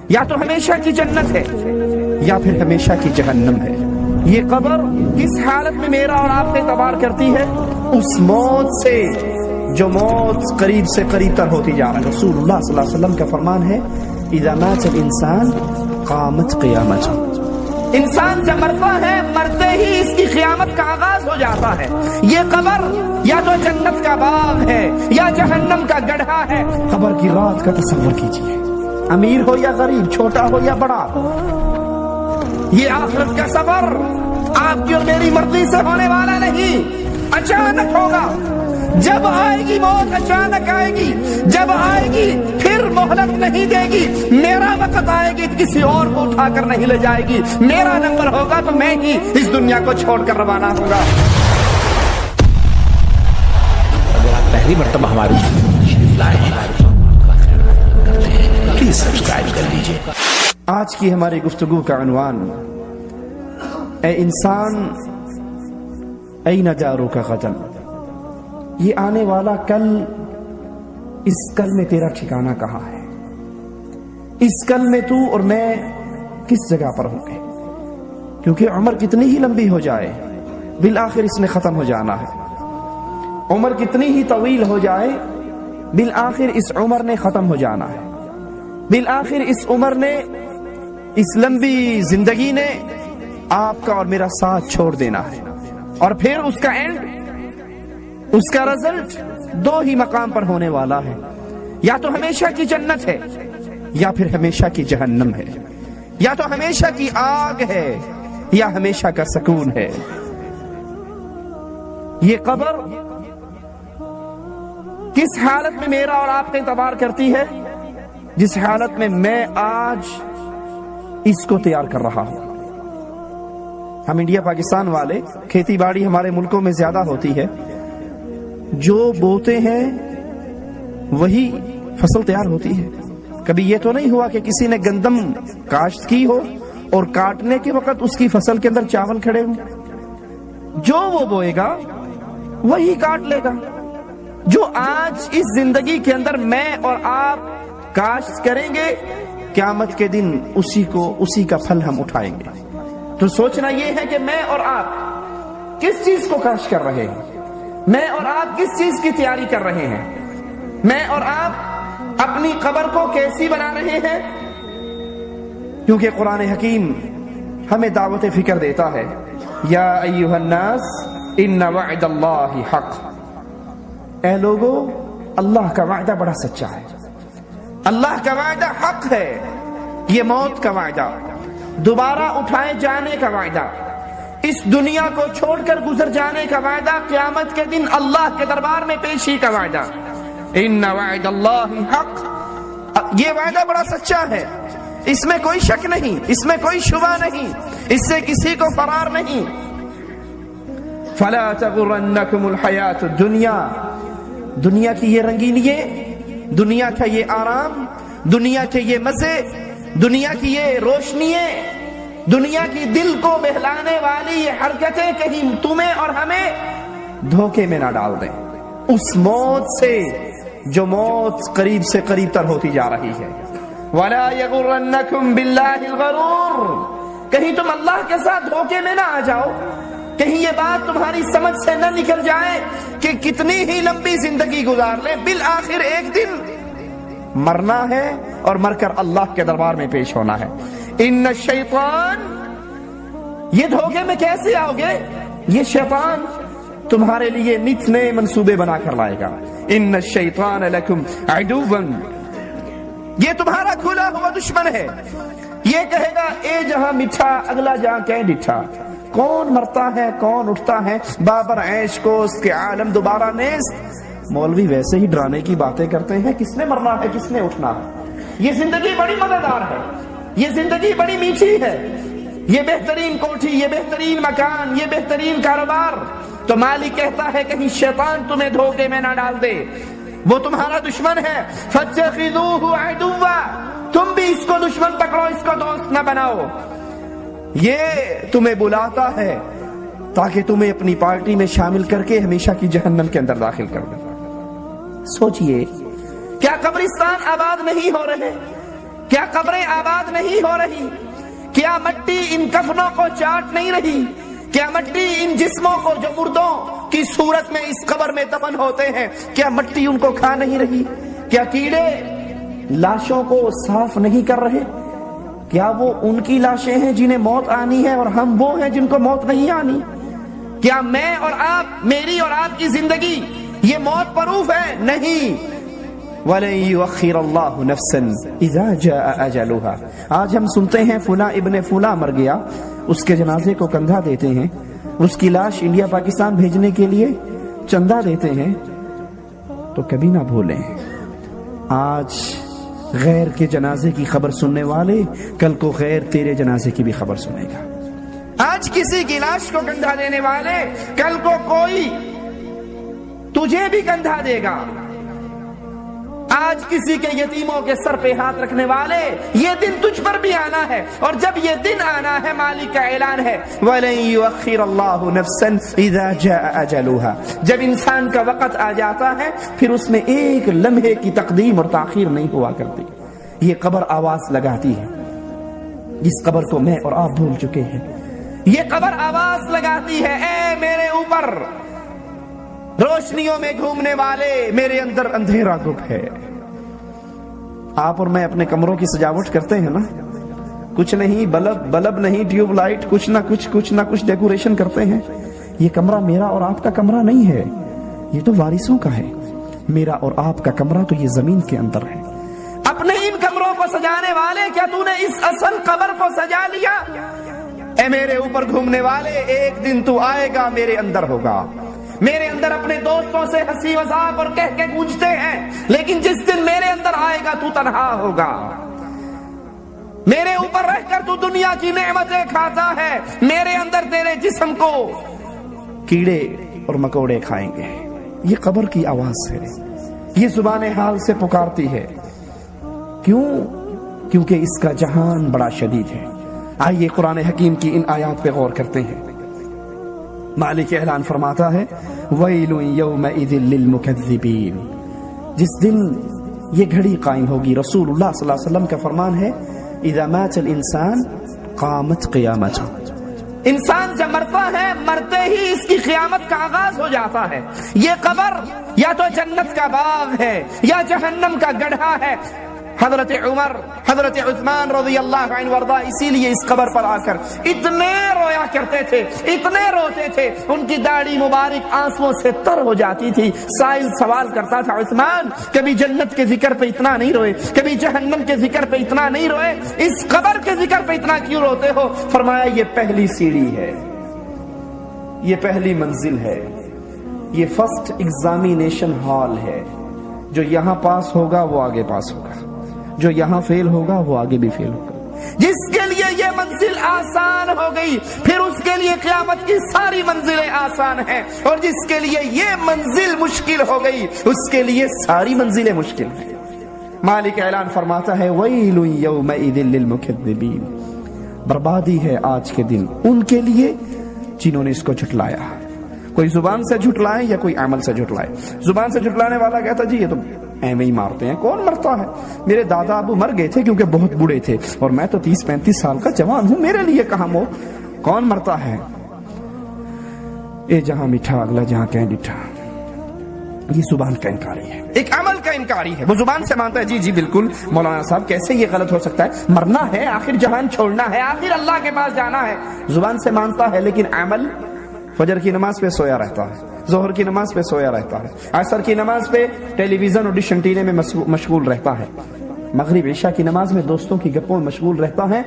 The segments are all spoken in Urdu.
یا تو ہمیشہ کی جنت ہے یا پھر ہمیشہ کی جہنم ہے۔ یہ قبر کس حالت میں میرا اور آپ کا اعتبار کرتی ہے؟ اس موت سے جو موت قریب سے قریب تر ہوتی جا رہی ہے۔ رسول اللہ صلی اللہ علیہ وسلم کا فرمان ہے اذا مات الانسان قامت قیامت، انسان جب مرتا ہے مرتے ہی اس کی قیامت کا آغاز ہو جاتا ہے۔ یہ قبر یا تو جنت کا باغ ہے یا جہنم کا گڑھا ہے۔ قبر کی رات کا تصور کیجیے، امیر ہو یا غریب، چھوٹا ہو یا بڑا، یہ آخرت کا سفر آپ کی اور میری مرضی سے ہونے والا نہیں، اچانک ہوگا۔ جب آئے گی موت اچانک آئے گی، جب آئے گی پھر مہلت نہیں دے گی۔ میرا وقت آئے گی کسی اور کو اٹھا کر نہیں لے جائے گی، میرا نمبر ہوگا تو میں ہی اس دنیا کو چھوڑ کر روانہ ہوگا۔ اگر آپ پہلی مرتبہ ہماری پلیز سبسکرائب کر لیجیے۔ آج کی ہماری گفتگو کا عنوان اے انسان این دارک غدا، یہ آنے والا کل، اس کل میں تیرا ٹھکانہ کہاں ہے؟ اس کل میں تو اور میں کس جگہ پر ہوں گے؟ کیونکہ عمر کتنی ہی لمبی ہو جائے بالآخر اس نے ختم ہو جانا ہے۔ عمر کتنی ہی طویل ہو جائے بالآخر اس عمر نے ختم ہو جانا ہے۔ بالآخر اس عمر نے، اس لمبی زندگی نے آپ کا اور میرا ساتھ چھوڑ دینا ہے، اور پھر اس کا اینڈ، اس کا رزلٹ دو ہی مقام پر ہونے والا ہے، یا تو ہمیشہ کی جنت ہے یا پھر ہمیشہ کی جہنم ہے، یا تو ہمیشہ کی آگ ہے یا ہمیشہ کا سکون ہے۔ یہ قبر کس حالت میں میرا اور آپ کا اعتبار کرتی ہے؟ جس حالت میں میں آج اس کو تیار کر رہا ہوں۔ ہم انڈیا پاکستان والے، کھیتی باڑی ہمارے ملکوں میں زیادہ ہوتی ہے، جو بوتے ہیں وہی فصل تیار ہوتی ہے۔ کبھی یہ تو نہیں ہوا کہ کسی نے گندم کاشت کی ہو اور کاٹنے کے وقت اس کی فصل کے اندر چاول کھڑے ہوں۔ جو وہ بوئے گا وہی کاٹ لے گا۔ جو آج اس زندگی کے اندر میں اور آپ کاشت کریں گے، قیامت کے دن اسی کا پھل ہم اٹھائیں گے۔ تو سوچنا یہ ہے کہ میں اور آپ کس چیز کو کاشت کر رہے ہیں، میں اور آپ کس چیز کی تیاری کر رہے ہیں، میں اور آپ اپنی قبر کو کیسی بنا رہے ہیں؟ کیونکہ قرآن حکیم ہمیں دعوت فکر دیتا ہے، یا ایھا الناس ان وعد اللہ حق، اے لوگو اللہ کا وعدہ بڑا سچا ہے، اللہ کا وعدہ حق ہے۔ یہ موت کا وعدہ، دوبارہ اٹھائے جانے کا وعدہ، اس دنیا کو چھوڑ کر گزر جانے کا وعدہ، قیامت کے دن اللہ کے دربار میں پیشی کا وعدہ۔ ان وعد اللہ حق، یہ وعدہ بڑا سچا ہے، اس میں کوئی شک نہیں، اس میں کوئی شبہ نہیں، اس سے کسی کو فرار نہیں۔ فلا تغرنکم الحیات الدنیا، دنیا کی یہ رنگینیاں، دنیا کا یہ آرام، دنیا کے یہ مزے، دنیا کی یہ روشنیاں، دنیا کی دل کو بہلانے والی یہ حرکتیں کہیں تمہیں اور ہمیں دھوکے میں نہ ڈال دیں اس موت سے جو موت قریب سے قریب تر ہوتی جا رہی ہے۔ وَلَا يَغُرَّنَّكُمْ بِاللَّهِ الْغَرُورُ، کہیں تم اللہ کے ساتھ دھوکے میں نہ آ جاؤ، کہیں یہ بات تمہاری سمجھ سے نہ نکل جائے کہ کتنی ہی لمبی زندگی گزار لیں، بالآخر ایک دن مرنا ہے اور مر کر اللہ کے دربار میں پیش ہونا ہے۔ ان الشیطان، یہ دھوکے میں کیسے آؤ گے؟ یہ شیطان تمہارے لیے نت نئے منصوبے بنا کر لائے گا۔ ان الشیطان لکم عدو، یہ تمہارا کھلا ہوا دشمن ہے۔ یہ کہے گا اے جہاں میٹھا اگلا جہاں کہ ڈٹھا، کون مرتا ہے کون اٹھتا ہے، بابر عیش کو اس کے عالم دوبارہ نیست۔ مولوی ویسے ہی ڈرانے کی باتیں کرتے ہیں، کس نے مرنا ہے کس نے اٹھنا ہے۔ یہ زندگی بڑی مزیدار ہے، یہ زندگی بڑی میٹھی ہے، یہ بہترین کوٹھی، یہ بہترین مکان، یہ بہترین کاروبار۔ تو مالک کہتا ہے کہیں شیطان تمہیں دھوکے میں نہ ڈال دے، وہ تمہارا دشمن ہے۔ فَاتَّخِذُوهُ عَدُوًّا، تم بھی اس کو دشمن پکڑو، اس کو دوست نہ بناؤ۔ یہ تمہیں بلاتا ہے تاکہ تمہیں اپنی پارٹی میں شامل کر کے ہمیشہ کی جہنم کے اندر داخل کر دے۔ سوچئے، کیا قبرستان آباد نہیں ہو رہے؟ کیا قبریں آباد نہیں ہو رہی؟ کیا مٹی ان کفنوں کو چاٹ نہیں رہی؟ کیا مٹی ان جسموں کو جو مردوں کی صورت میں اس قبر میں دفن ہوتے ہیں، کیا مٹی ان کو کھا نہیں رہی؟ کیا کیڑے لاشوں کو صاف نہیں کر رہے؟ کیا وہ ان کی لاشیں ہیں جنہیں موت آنی ہے اور ہم وہ ہیں جن کو موت نہیں آنی؟ کیا میں اور آپ، میری اور آپ کی زندگی یہ موت پروف ہے؟ نہیں۔ وَلَن يُؤَخِّرَ اللَّهُ نَفْسًا إِذَا جَاءَ أَجَلُهَا۔ آج ہم سنتے ہیں فلاں ابن فلاں مر گیا، اس کے جنازے کو کندھا دیتے ہیں، اس کی لاش انڈیا پاکستان بھیجنے کے لیے چندہ دیتے ہیں، تو کبھی نہ بھولیں آج غیر کے جنازے کی خبر سننے والے کل کو غیر تیرے جنازے کی بھی خبر سنے گا۔ آج کسی کی لاش کو کندھا دینے والے کل کو کوئی تجھے بھی کندھا دے گا۔ آج کسی کے یتیموں کے سر پہ ہاتھ رکھنے والے یہ دن تجھ پر بھی آنا ہے، اور جب یہ دن آنا ہے مالک کا اعلان ہے وَلَن يُؤَخِّرَ اللَّهُ نَفْسًا إِذَا جَاءَ أَجَلُهَا۔ جب انسان کا وقت آ جاتا ہے پھر اس میں ایک لمحے کی تقدیم اور تاخیر نہیں ہوا کرتی۔ یہ قبر آواز لگاتی ہے، جس قبر کو میں اور آپ بھول چکے ہیں۔ یہ قبر آواز لگاتی ہے، اے میرے اوپر روشنیوں میں گھومنے والے، میرے اندر اندھیرا گھپ ہے۔ آپ اور میں اپنے کمروں کی سجاوٹ کرتے ہیں نا، کچھ نہیں، بلب نہیں، ٹیوب لائٹ، کچھ نہ کچھ ڈیکوریشن کرتے ہیں۔ یہ کمرہ میرا اور آپ کا کمرہ نہیں ہے، یہ تو وارثوں کا ہے۔ میرا اور آپ کا کمرہ تو یہ زمین کے اندر ہے۔ اپنے ان کمروں کو سجانے والے، کیا تو نے اس اصل قبر کو سجا لیا؟ اے میرے اوپر گھومنے والے، ایک دن تو آئے گا میرے اندر ہوگا۔ میرے اندر اپنے دوستوں سے ہنسی مذاق اور کہہ کے گونجتے ہیں، لیکن جس دن میرے اندر آئے گا تو تنہا ہوگا۔ میرے اوپر رہ کر تو دنیا کی نعمتیں کھاتا ہے، میرے اندر تیرے جسم کو کیڑے اور مکوڑے کھائیں گے۔ یہ قبر کی آواز ہے، یہ زبان حال سے پکارتی ہے۔ کیوں؟ کیونکہ اس کا جہان بڑا شدید ہے۔ آئیے قرآن حکیم کی ان آیات پہ غور کرتے ہیں۔ مالک اعلان فرماتا ہے وَيْلٌ يَوْمَئِذٍ لِّلْمُكَذِّبِينَ۔ جس دن یہ گھڑی قائم ہوگی، رسول اللہ صلی اللہ علیہ وسلم کا فرمان ہے اذا مات الانسان قامت قیامته۔ انسان جب مرتا ہے، مرتے ہی اس کی قیامت کا آغاز ہو جاتا ہے۔ یہ قبر یا تو جنت کا باغ ہے یا جہنم کا گڑھا ہے۔ حضرت عمر، حضرت عثمان رضی اللہ عنہ وارضاہ اسی لیے اس قبر پر آ کر اتنے رویا کرتے تھے، اتنے روتے تھے، ان کی داڑھی مبارک آنسوؤں سے تر ہو جاتی تھی۔ سائل سوال کرتا تھا عثمان کبھی جنت کے ذکر پہ اتنا نہیں روئے، کبھی جہنم کے ذکر پہ اتنا نہیں روئے، اس قبر کے ذکر پہ اتنا کیوں روتے ہو؟ فرمایا یہ پہلی سیڑھی ہے، یہ پہلی منزل ہے، یہ فرسٹ ایگزامینیشن ہال ہے۔ جو یہاں پاس ہوگا وہ آگے پاس ہوگا، جو یہاں فیل ہوگا وہ آگے بھی فیل ہوگا۔ جس کے لیے یہ منزل آسان ہو گئی پھر اس کے لیے قیامت کی ساری منزلیں آسان ہیں، اور جس کے لیے یہ منزل مشکل ہو گئی اس کے لیے ساری منزلیں مشکل ہیں۔ مالک اعلان فرماتا ہے وَيْلٌ يَوْمَئِذٍ لِّلْمُكَذِّبِينَ۔ بربادی ہے آج کے دن ان کے لیے جنہوں نے اس کو جھٹلایا۔ کوئی زبان سے جھٹلائے یا کوئی عمل سے جھٹلائے۔ زبان سے جھٹلانے والا کہتا جی یہ تو ایویں ہی مارتے ہیں، کون مرتا ہے؟ میرے دادا ابو مر گئے تھے کیونکہ بہت بوڑھے تھے، اور میں تو 30-35 سال کا جوان ہوں، میرے لیے کہاں وہ، کون مرتا ہے؟ اے جہاں میٹھا اگلا جہاں کہیں ڈٹھا۔ یہ زبان کا انکاری ہے، ایک عمل کا انکاری ہے۔ وہ زبان سے مانتا ہے جی جی بالکل مولانا صاحب کیسے یہ غلط ہو سکتا ہے، مرنا ہے، آخر جہان چھوڑنا ہے، آخر اللہ کے پاس جانا ہے۔ زبان سے مانتا ہے لیکن عمل، فجر کی نماز پہ سویا رہتا ہے، ظہر کی نماز پہ سویا رہتا ہے، عصر کی نماز پہ ٹیلی ویژن اور ڈش انٹینے میں مشغول رہتا ہے، مغرب عشاء کی نماز میں دوستوں کی گپوں میں مشغول رہتا ہے۔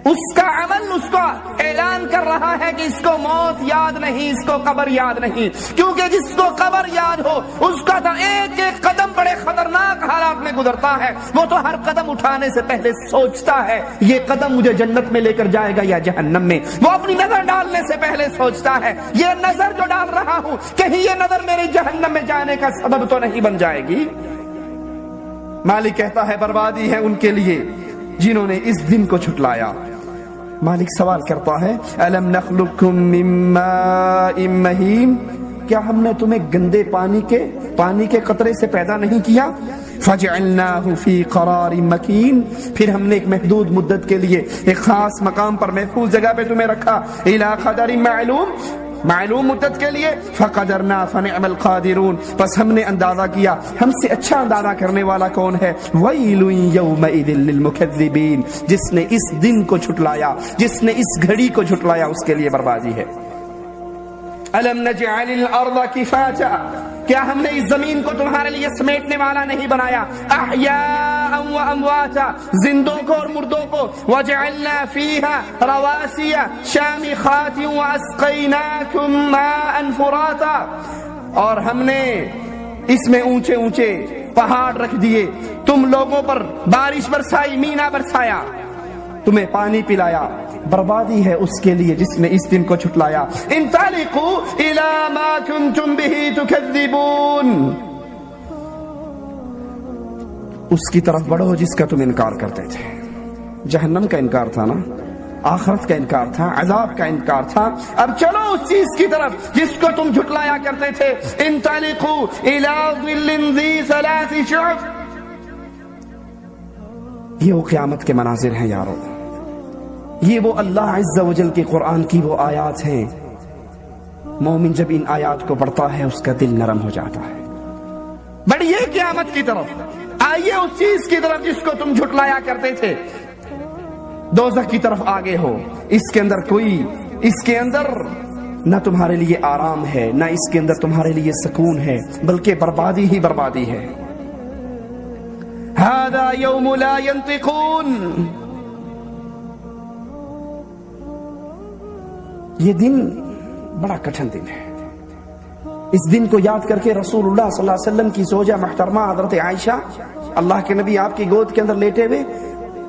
اس کا عمل اس کا اعلان کر رہا ہے کہ اس کو موت یاد نہیں، اس کو قبر یاد نہیں، کیونکہ جس کو قبر یاد ہو اس کا تو ایک ایک قدم بڑے خطرناک حالات میں گزرتا ہے۔ وہ تو ہر قدم اٹھانے سے پہلے سوچتا ہے یہ قدم مجھے جنت میں لے کر جائے گا یا جہنم میں۔ وہ اپنی نظر ڈالنے سے پہلے سوچتا ہے یہ نظر جو ڈال رہا ہوں کہیں یہ نظر میری جہنم میں جانے کا سبب تو نہیں بن جائے گی۔ مالک کہتا ہے بربادی ہے ان کے لیے جنہوں نے اس دن کو جھٹلایا۔ مالک سوال کرتا ہے الم نخلقکم من ماء مہین، کیا ہم نے تمہیں گندے پانی کے قطرے سے پیدا نہیں کیا؟ فجعلناه فی قرار مکین، پھر ہم نے ایک محدود مدت کے لیے ایک خاص مقام پر محفوظ جگہ پہ تمہیں رکھا، الی قدر معلوم مدت کے لیے، فقدرنا فنعم القادرون، پس ہم نے اندازہ کیا، ہم سے اچھا اندازہ کرنے والا کون ہے، ویل یومئذ للمکذبین، جس نے اس دن کو جھٹلایا، جس نے اس گھڑی کو جھٹلایا، اس کے لیے بربادی ہے۔ الم نجعل الارض کفاتا، کیا ہم نے اس زمین کو تمہارے لیے سمیٹنے والا نہیں بنایا، احیاء و امواتا، زندوں کو اور مردوں کو، وجعلنا فیہا رواسی شامخات واسقیناکم ماء فراتا، اور ہم نے اس میں اونچے اونچے پہاڑ رکھ دیے، تم لوگوں پر بارش برسائی، مینا برسایا، تمہیں پانی پلایا۔ بربادی ہے اس کے لیے جس نے اس دن کو جھٹلایا۔ انطلقوا الی ما کنتم بہ تکذبون، اس کی طرف بڑھو جس کا تم انکار کرتے تھے۔ جہنم کا انکار تھا نا، آخرت کا انکار تھا، عذاب کا انکار تھا، اب چلو اس چیز کی طرف جس کو تم جھٹلایا کرتے تھے۔ انطلقوا الی ظل ذی ثلاث شعب، یہ وہ قیامت کے مناظر ہیں یارو، یہ وہ اللہ عز و جل کے قرآن کی وہ آیات ہیں۔ مومن جب ان آیات کو پڑھتا ہے اس کا دل نرم ہو جاتا ہے۔ بڑھئے قیامت کی طرف، آئیے اس چیز کی طرف جس کو تم جھٹلایا کرتے تھے۔ دوزخ کی طرف آگے ہو، اس کے اندر نہ تمہارے لیے آرام ہے، نہ اس کے اندر تمہارے لیے سکون ہے، بلکہ بربادی ہی بربادی ہے۔ ھذا یوم لا ینطقون، یہ دن بڑا کٹھن دن ہے۔ اس دن کو یاد کر کے رسول اللہ صلی اللہ علیہ وسلم کی زوجہ محترمہ حضرت عائشہ، اللہ کے نبی آپ کی گود کے اندر لیٹے ہوئے،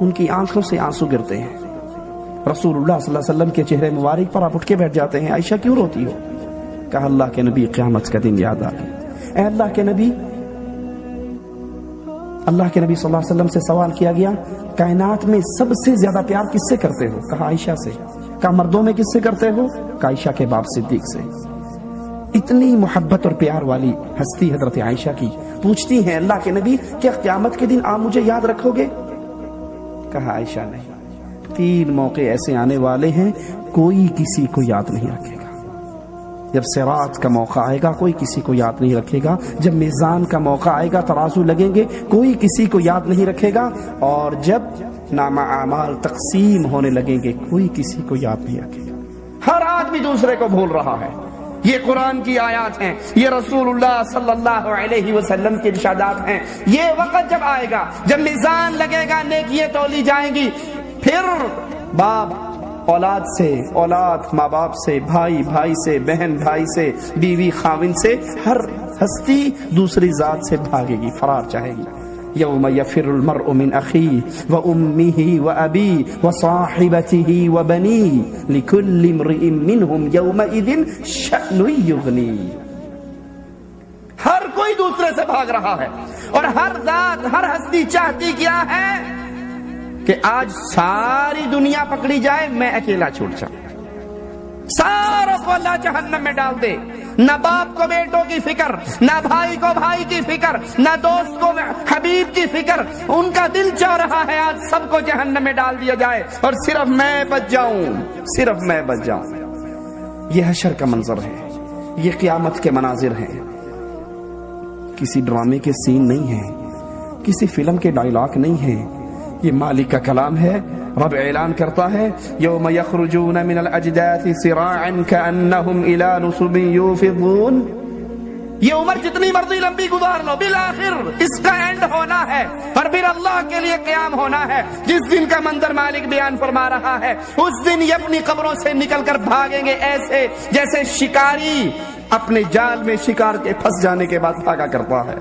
ان کی آنکھوں سے آنسو گرتے ہیں۔ رسول اللہ صلی اللہ علیہ وسلم کے چہرے مبارک پر آپ اٹھ کے بیٹھ جاتے ہیں، عائشہ کیوں روتی ہو؟ کہا اللہ کے نبی قیامت کا دن یاد آ گیا۔ اے اللہ کے نبی صلی اللہ علیہ وسلم سے سوال کیا گیا، کائنات میں سب سے زیادہ پیار کس سے کرتے ہو؟ کہا عائشہ سے۔ کہا مردوں میں کس سے کرتے ہو؟ کہا عائشہ کے باپ صدیق سے۔ اتنی محبت اور پیار والی ہستی حضرت عائشہ کی، پوچھتی ہیں اللہ کے نبی کیا قیامت کے دن آپ مجھے یاد رکھو گے؟ کہا عائشہ نہیں، 3 موقع ایسے آنے والے ہیں کوئی کسی کو یاد نہیں رکھے گا۔ جب صراط کا موقع آئے گا کوئی کسی کو یاد نہیں رکھے گا، جب میزان کا موقع آئے گا ترازو لگیں گے کوئی کسی کو یاد نہیں رکھے گا، اور جب نامہ اعمال تقسیم ہونے لگیں گے کوئی کسی کو یاد نہیں رکھے گا۔ ہر آدمی دوسرے کو بھول رہا ہے۔ یہ قرآن کی آیات ہیں، یہ رسول اللہ صلی اللہ علیہ وسلم کے ارشادات ہیں۔ یہ وقت جب آئے گا، جب میزان لگے گا، نیکیاں تولی جائیں گی، پھر باپ اولاد سے، اولاد ماں باپ سے، بھائی بھائی سے، بہن بھائی سے، بیوی خاوند سے، ہر ہستی دوسری ذات سے بھاگے گی، فرار چاہے گی۔ یوم یفر المرء من اخیہ وامہ وابیہ وصاحبتہ وبنیہ لکل امرئ منہم یومئذ شأن یغنیہ۔ ہر کوئی دوسرے سے بھاگ رہا ہے، اور ہر ذات، ہر ہستی چاہتی کیا ہے کہ آج ساری دنیا پکڑی جائے، میں اکیلا چھوٹ جاؤں۔ ساروں کو اللہ جہنم میں ڈال دے، نہ باپ کو بیٹوں کی فکر، نہ بھائی کو بھائی کی فکر، نہ دوست کو حبیب کی فکر، ان کا دل چاہ رہا ہے آج سب کو جہنم میں ڈال دیا جائے اور صرف میں بچ جاؤں، صرف میں بچ جاؤں۔ یہ حشر کا منظر ہے، یہ قیامت کے مناظر ہیں، کسی ڈرامے کے سین نہیں ہیں، کسی فلم کے ڈائلاگ نہیں ہیں، یہ مالک کا کلام ہے۔ رب اعلان کرتا ہے یوم یخرجون من الاجداث سراعا کانہم الی نصب یوفضون۔ یہ عمر جتنی مرضی لمبی گزار لو، بالآخر اس کا اینڈ ہونا ہے اور پھر اللہ کے لیے قیام ہونا ہے۔ جس دن کا منظر مالک بیان فرما رہا ہے، اس دن یہ اپنی قبروں سے نکل کر بھاگیں گے ایسے جیسے شکاری اپنے جال میں شکار کے پھنس جانے کے بعد بھاگا کرتا ہے۔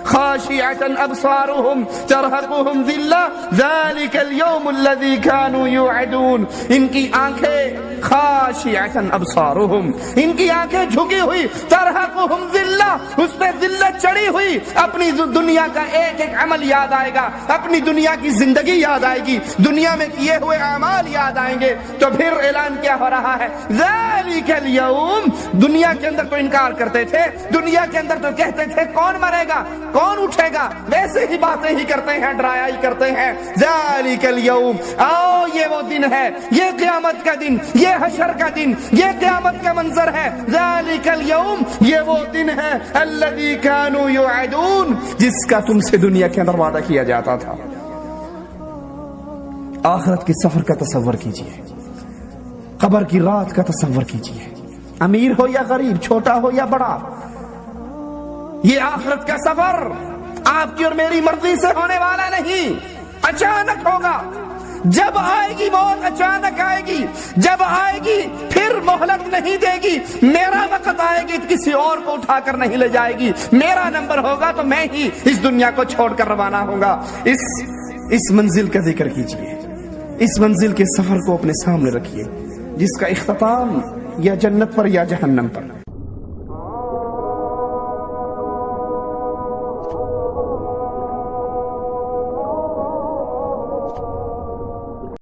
خاشعة ابصارهم ترهقهم ذلة ذلك اليوم الذي كانوا يوعدون۔ ان کی آنکھیں خاشعة ابصارهم، ان کی آنکھیں جھکی ہوئی، ترهقهم ذلة، اس پہ ذلت چڑھی ہوئی، اپنی دنیا کا ایک ایک عمل یاد آئے گا، اپنی دنیا کی زندگی یاد آئے گی، دنیا میں کیے ہوئے اعمال یاد آئیں گے۔ تو پھر اعلان کیا ہو رہا ہے؟ ذلك اليوم، دنیا کے اندر تو انکار کرتے تھے، دنیا کے اندر تو کہتے تھے کون مرے گا؟ کون اٹھے گا؟ ویسے ہی باتیں ہی کرتے ہیں، ڈرایا ہی کرتے ہیں۔ ذالک الیوم، آؤ یہ وہ دن ہے، یہ قیامت کا دن، یہ حشر کا دن، یہ قیامت کا منظر ہے۔ ذالک الیوم، یہ وہ دن ہے الذی کانوا یوعدون، جس کا تم سے دنیا کے اندر وعدہ کیا جاتا تھا۔ آخرت کے سفر کا تصور کیجئے، قبر کی رات کا تصور کیجئے، امیر ہو یا غریب، چھوٹا ہو یا بڑا، یہ آخرت کا سفر آپ کی اور میری مرضی سے ہونے والا نہیں، اچانک ہوگا۔ جب آئے گی موت اچانک آئے گی، جب آئے گی پھر مہلت نہیں دے گی۔ میرا وقت آئے گی تو کسی اور کو اٹھا کر نہیں لے جائے گی، میرا نمبر ہوگا تو میں ہی اس دنیا کو چھوڑ کر روانہ ہوں گا۔ اس منزل کا ذکر کیجئے، اس منزل کے سفر کو اپنے سامنے رکھیے، جس کا اختتام یا جنت پر یا جہنم پر۔